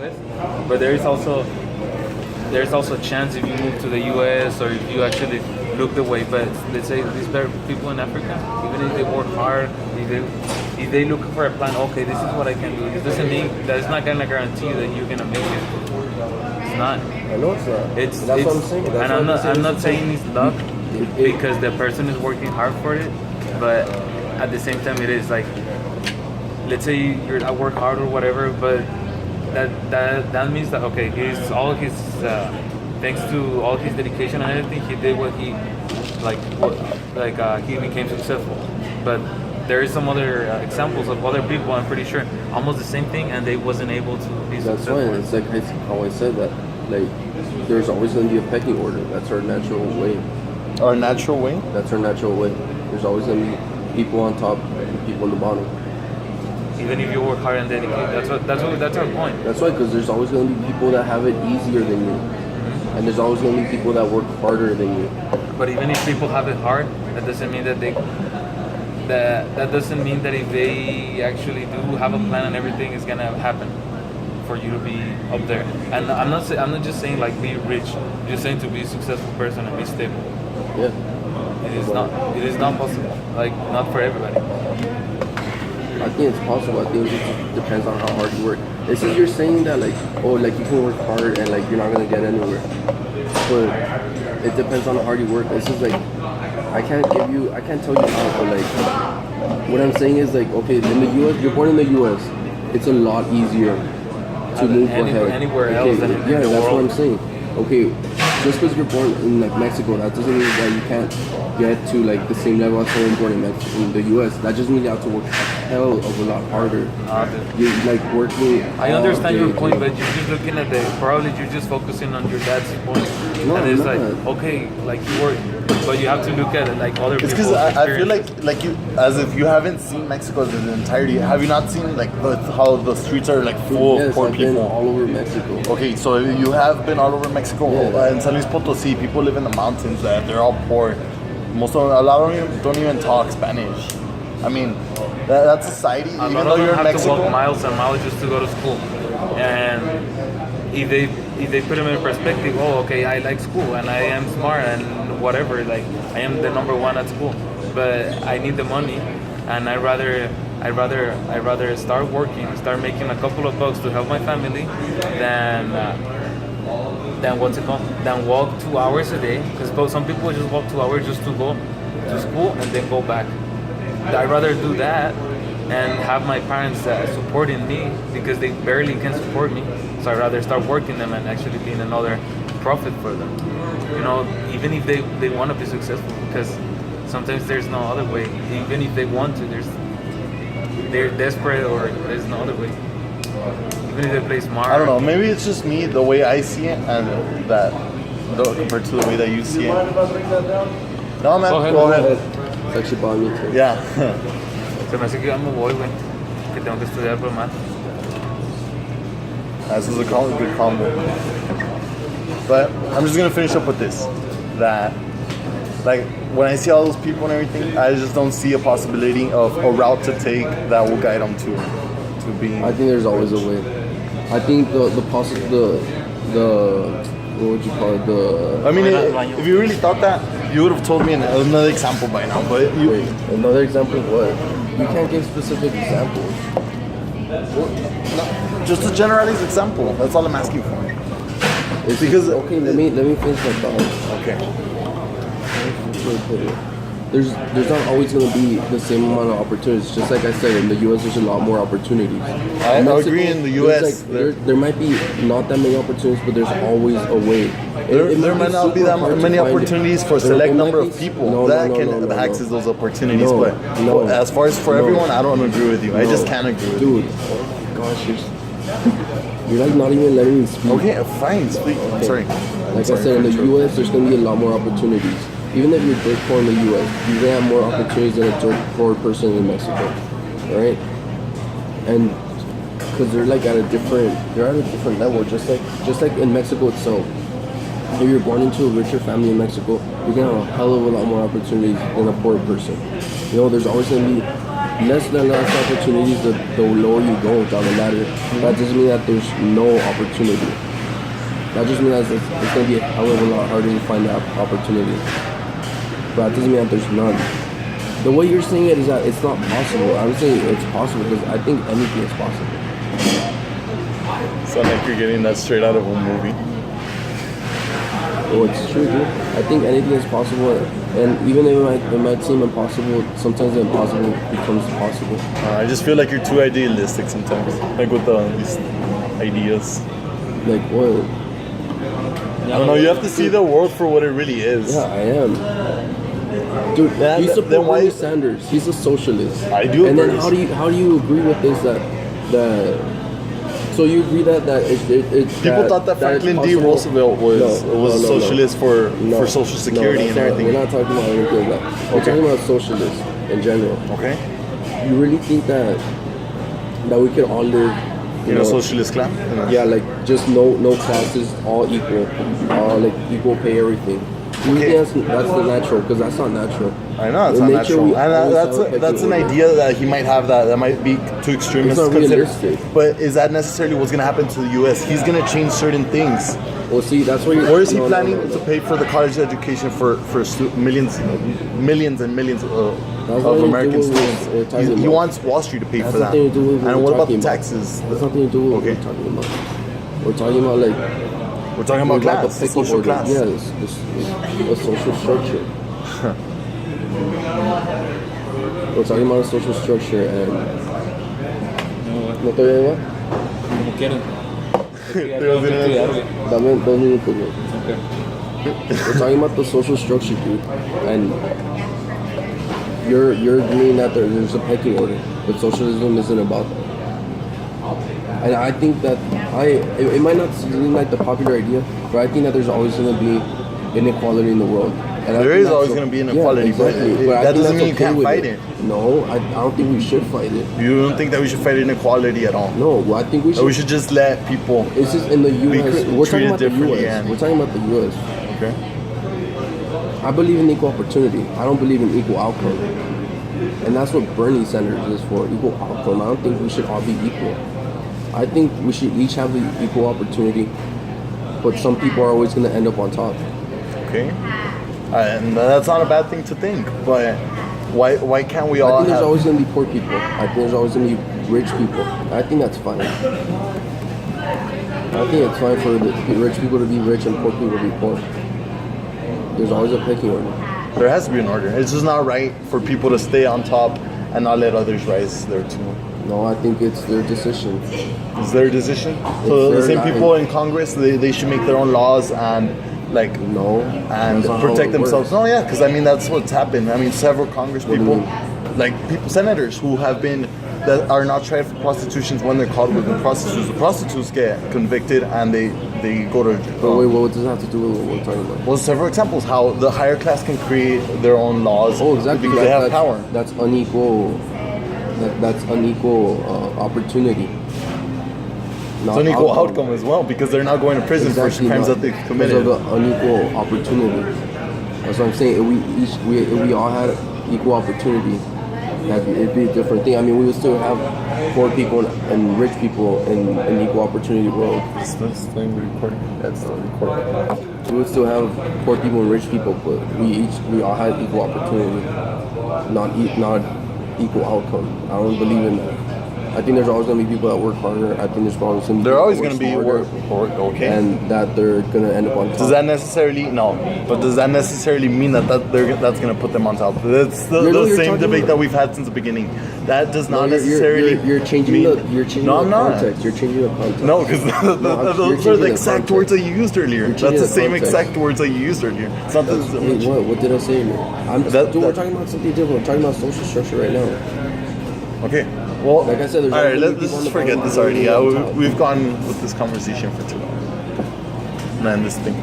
U.S. But there's also a chance if you move to the U.S. or if you actually look the way. But let's say these people in Africa, even if they work hard, if they look for a plan, okay, this is what I can do. It doesn't mean that it's not gonna guarantee you that you're gonna make it. It's not. I know it's not. It's what I'm saying. And I'm not saying it's luck because the person is working hard for it, but at the same time it is like, let's say I work hard or whatever, but that means that okay, thanks to all his dedication and everything, he did what he he became successful. But there is some other examples of other people, I'm pretty sure, almost the same thing, and they wasn't able to be successful. That's why it's like how I said that, like, there's always going to be a pecking order. That's our natural way. Our natural way? That's our natural way. There's always going to be people on top and people on the bottom. Even if you work hard and dedicate, that's our point. That's why, because there's always going to be people that have it easier than you, and there's always going to be people that work harder than you. But even if people have it hard, that doesn't mean that that doesn't mean that if they actually do have a plan and everything is gonna happen for you to be up there. And I'm not just saying like be rich. I'm just saying to be a successful person and be stable. Yeah. It is not possible. Like not for everybody. I think it's possible. I think it just depends on how hard you work. This is you're saying that like, oh, like you can work hard and like you're not gonna get anywhere. But it depends on how hard you work. This is like, I can't tell you how, but like, what I'm saying is like, okay, in the U.S., you're born in the U.S., it's a lot easier to move ahead. Anywhere else than in the that's world. what I'm saying. Okay, just because you're born in like Mexico, that doesn't mean that you can't get to like the same level as someone born in the U.S. That just means you have to work a hell of a lot harder. You like working. I understand your point, but you're just looking at you're just focusing on your dad's point. No, and it's I'm like, not. okay, like you work, but you have to look at it like other It's people. because I feel like you, as if you haven't seen Mexico in its entirety. Have you not seen like how the streets are like full of poor I've been people? all over Mexico. Okay, so you have been all over Mexico. Yeah. In San Luis Potosí, people live in the mountains. They're all poor. Most of them, a lot of them don't even talk Spanish. I mean, that society, A even lot though of them you're in have to walk Mexico, miles and miles just to go to school. And if they put them in perspective, oh, okay, I like school and I am smart and whatever, like I am the number one at school, but I need the money, and I'd rather start working, start making a couple of bucks to help my family than walk 2 hours a day, because some people just walk 2 hours just to go to school and then go back. I'd rather do that and have my parents supporting me, because they barely can support me. So I'd rather start working them and actually being another profit for them. You know, even if they want to be successful, because sometimes there's no other way. Even if they want to, they're desperate, or there's no other way. Even if they play smart. I don't know. Maybe it's just me, the way I see it, and compared to the way that you see it. No, man. Go ahead. It's actually bothering me too. Yeah. Se me hace que ya me voy, güey. Que tengo que estudiar por más. This is a good combo. But I'm just gonna finish up with this. That, like, when I see all those people and everything, I just don't see a possibility of a route to take that will guide them to being. I think there's always a way. I think the what would you call it? I mean, if you really thought that, you would have told me another example by now. But Wait, another example of what? You can't give specific examples. just a generalized example. That's all I'm asking for. It's because okay, let me finish my thought. Okay. There's not always going to be the same amount of opportunities. Just like I said, in the U.S. there's a lot more opportunities. I agree. In the U.S. there might be not that many opportunities, but there's always a way. There might not be that many opportunities for a select number of people that can access those opportunities. But as far as for everyone, I don't agree with you. I just can't agree with you. Dude, gosh, you're like not even letting me speak. Okay, fine, speak. I'm sorry. Like I said, in the U.S. there's going to be a lot more opportunities. Even if you're dirt poor in the U.S., you're going to have more opportunities than a dirt poor person in Mexico, right? And because they're at a different level, just like in Mexico itself. If you're born into a richer family in Mexico, you're going to have a hell of a lot more opportunities than a poor person. You know, there's always going to be less than less opportunities, the lower you go down the ladder. That doesn't mean that there's no opportunity. That just means that it's going to be a hell of a lot harder to find that opportunity. But that doesn't mean that there's none. The way you're saying it is that it's not possible. I'm saying it's possible because I think anything is possible. Sound like you're getting that straight out of a movie. Well, it's true, dude. I think anything is possible, and even if it might seem impossible, sometimes the impossible becomes possible. I just feel like you're too idealistic sometimes, like with these ideas. Like what? I don't know. You have to see the world for what it really is. Yeah, I am. Dude, Yeah, you support then why- Bernie Sanders. He's a socialist. I do And then agree. how do you agree with this that so you agree that it's People thought that Franklin it's D. possible- Roosevelt was No. socialist for Social Security and everything. We're not talking about anything like that. We're Okay. talking about socialists in general. Okay. You really think that we could all live In a socialist clan. yeah, like just no classes, all equal, like equal pay, everything. You Okay. think that's the natural? Because that's not natural. I know it's In not nature, natural, we and always that's have a that's an pecking order. idea that he might have that might be too extremist. It's not considered. realistic. But is that necessarily what's going to happen to the U.S.? He's going to change certain things. Well, see, that's where you're. Or is he no, planning no. to pay for the college education for millions and millions That's of nothing to American do with what students? we're talking He about. wants Wall Street to pay That's for that. nothing to do with what And we're what about the talking about. taxes? That's nothing to do with Okay. what we're talking about. We're talking about like We're talking about about class, the the social order. class. Yeah, a social structure. We're talking about a social structure and. ¿No te oye, Eva? Como quieran. Dame 2 minutos, güey. We're talking about the social structure, dude, and you're agreeing that there's a pecking order, but socialism isn't about that. And I think that it might not seem like the popular idea, but I think that there's always going to be inequality in the world. And I There think is that's always o- gonna be inequality, yeah, exactly. but I that think doesn't that's mean you okay can't with fight it. No, I don't think we should fight it. You don't think that we should fight inequality at all? No, well, I think we Or should. we should just let people. It's just in the U.S. We're talking treated about the differently, U.S. and- We're talking about the U.S. Okay. I believe in equal opportunity. I don't believe in equal outcome. And that's what Bernie Sanders is for, equal outcome. I don't think we should all be equal. I think we should each have the equal opportunity, but some people are always going to end up on top. Okay. And that's not a bad thing to think, but why can't we I all think there's have? always going to be poor people. I think there's always going to be rich people. I think that's fine. I think it's fine for the rich people to be rich and poor people to be poor. There's always a pecking order. There has to be an order. It's just not right for people to stay on top and not let others rise there too. No, I think it's their decision. It's their decision. So their the same life. people in Congress, they should make their own laws and like No. and that's not how protect it themselves. works. No, yeah, because I mean that's what's happened. I mean several Congress do you people, mean? like people, senators who have been that are not tried for prostitutions when they're caught with the prostitutes. The prostitutes get convicted and they go to. But wait, what does that have to do with what we're talking about? Well, several examples how the higher class can create their own laws. Oh, exactly. Because they have that's, power. That's unequal. That's unequal opportunity. It's an equal outcome as well because they're not going to prison for crimes that they've committed. Because of the unequal opportunity. That's what I'm saying. If we all had equal opportunity, it'd be a different thing. I mean, we would still have poor people and rich people in an equal opportunity world. That's the recording. That's the recording. We would still have poor people and rich people, but we all had equal opportunity, not equal outcome. I don't believe in that. I think there's always gonna be people that work harder. I think there's always gonna be They're people always that going to be smarter, okay. and that they're gonna end up on top. Does that necessarily But does that necessarily mean that's going to put them on top? That's No, the you're same talking debate about- that we've had since the beginning. That does not No, necessarily. you're changing mean, you're changing No, the I'm not. context. You're changing the context. No, because you're those are changing the the exact context. words that you used earlier. You're That's changing the the same context. exact words that you used earlier. It's not the Wait, what did I say? Dude, we're talking about something different. We're talking about social structure right now. Okay. Well, Like I said, there's all right. always Let's people on just the forget bottom this and already. people on top. We've gone with this conversation for too long. Man, this thing.